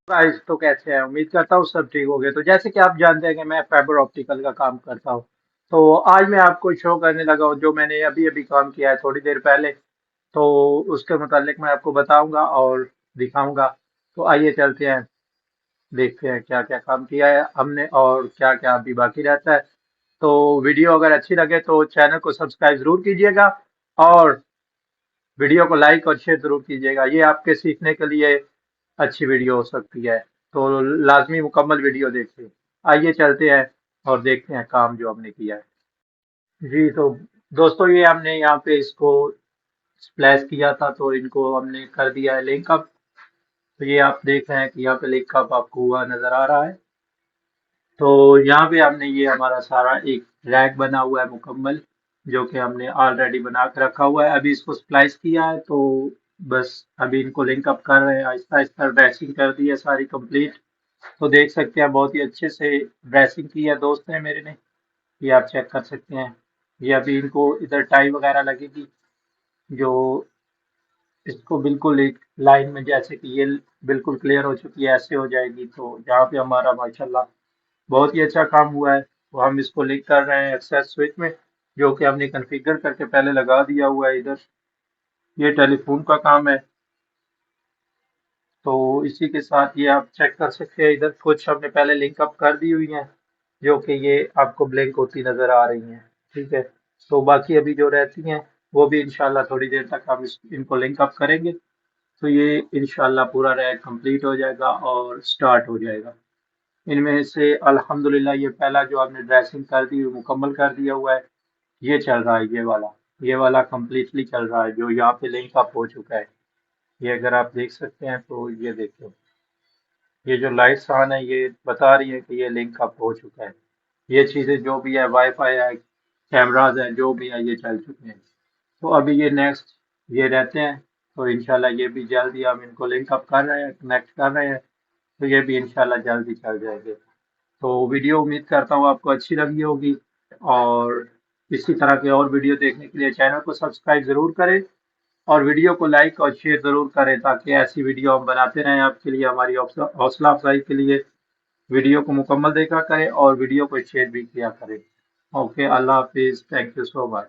Guys, तो कैसे हैं? उम्मीद करता हूँ सब ठीक हो गए। तो जैसे कि आप जानते हैं कि मैं फाइबर ऑप्टिकल का काम करता हूँ। तो आज मैं आपको शो करने लगा हूँ जो मैंने अभी अभी काम किया है थोड़ी देर पहले। तो उसके मुतालिक मैं आपको बताऊंगा और दिखाऊंगा। तो आइए चलते हैं, देखते हैं क्या क्या काम किया है हमने और क्या क्या अभी बाकी रहता है। तो वीडियो अगर अच्छी लगे तो चैनल को सब्सक्राइब जरूर कीजिएगा और वीडियो को लाइक और शेयर जरूर कीजिएगा। ये आपके सीखने के लिए अच्छी वीडियो हो सकती है। तो लाजमी मुकम्मल वीडियो देखिए। आइए चलते हैं और देखते हैं काम जो हमने किया है। जी, तो दोस्तों ये हमने यहाँ पे इसको स्प्लैश किया था तो इनको हमने कर दिया है लिंक अप। तो ये आप देख रहे हैं कि यहाँ पे लिंक अप आपको हुआ नजर आ रहा है। तो यहाँ पे हमने ये हमारा सारा एक रैक बना हुआ है मुकम्मल, जो कि हमने ऑलरेडी बना के रखा हुआ है। अभी इसको स्प्लाइस किया है तो बस अभी इनको लिंक अप कर रहे हैं। आहिस्ता आहिस्ता ड्रेसिंग कर दी है सारी कंप्लीट। तो देख सकते हैं बहुत ही अच्छे से ड्रेसिंग की है दोस्त ने मेरे ने। ये आप चेक कर सकते हैं। ये अभी इनको इधर टाई वगैरह लगेगी, जो इसको बिल्कुल एक लाइन में, जैसे कि ये बिल्कुल क्लियर हो चुकी है ऐसे हो जाएगी। तो यहाँ पे हमारा माशाल्लाह बहुत ही अच्छा काम हुआ है। तो हम इसको लिंक कर रहे हैं एक्सेस स्विच में, जो कि हमने कॉन्फ़िगर करके पहले लगा दिया हुआ है इधर। ये टेलीफोन का काम है। तो इसी के साथ ये आप चेक कर सकते हैं, इधर कुछ हमने पहले लिंक अप कर दी हुई हैं, जो कि ये आपको ब्लिंक होती नजर आ रही हैं। ठीक है। तो बाकी अभी जो रहती हैं वो भी इंशाल्लाह थोड़ी देर तक हम इनको लिंक अप करेंगे। तो ये इंशाल्लाह पूरा रैक कंप्लीट हो जाएगा और स्टार्ट हो जाएगा। इनमें से अल्हम्दुलिल्लाह ये पहला जो आपने ड्रेसिंग कर दी मुकम्मल कर दिया हुआ है, ये चल रहा है। ये वाला कंप्लीटली चल रहा है, जो यहाँ पे लिंक अप हो चुका है। ये अगर आप देख सकते हैं तो ये देखो, ये जो लाइट्स ऑन है ये बता रही है कि ये लिंक अप हो चुका है। ये चीज़ें जो भी है, वाईफाई है, कैमराज है, जो भी है ये चल चुके हैं। तो अभी ये नेक्स्ट ये रहते हैं। तो इंशाल्लाह ये भी जल्दी हम इनको लिंक अप कर रहे हैं, कनेक्ट कर रहे हैं। तो ये भी इंशाल्लाह जल्दी चल जाएंगे। तो वीडियो उम्मीद करता हूँ आपको अच्छी लगी होगी। और इसी तरह के और वीडियो देखने के लिए चैनल को सब्सक्राइब ज़रूर करें और वीडियो को लाइक और शेयर ज़रूर करें, ताकि ऐसी वीडियो हम बनाते रहें आपके लिए, हमारी हौसला अफजाई के लिए। वीडियो को मुकम्मल देखा करें और वीडियो को शेयर भी किया करें। ओके, अल्लाह हाफिज़, थैंक यू सो मच।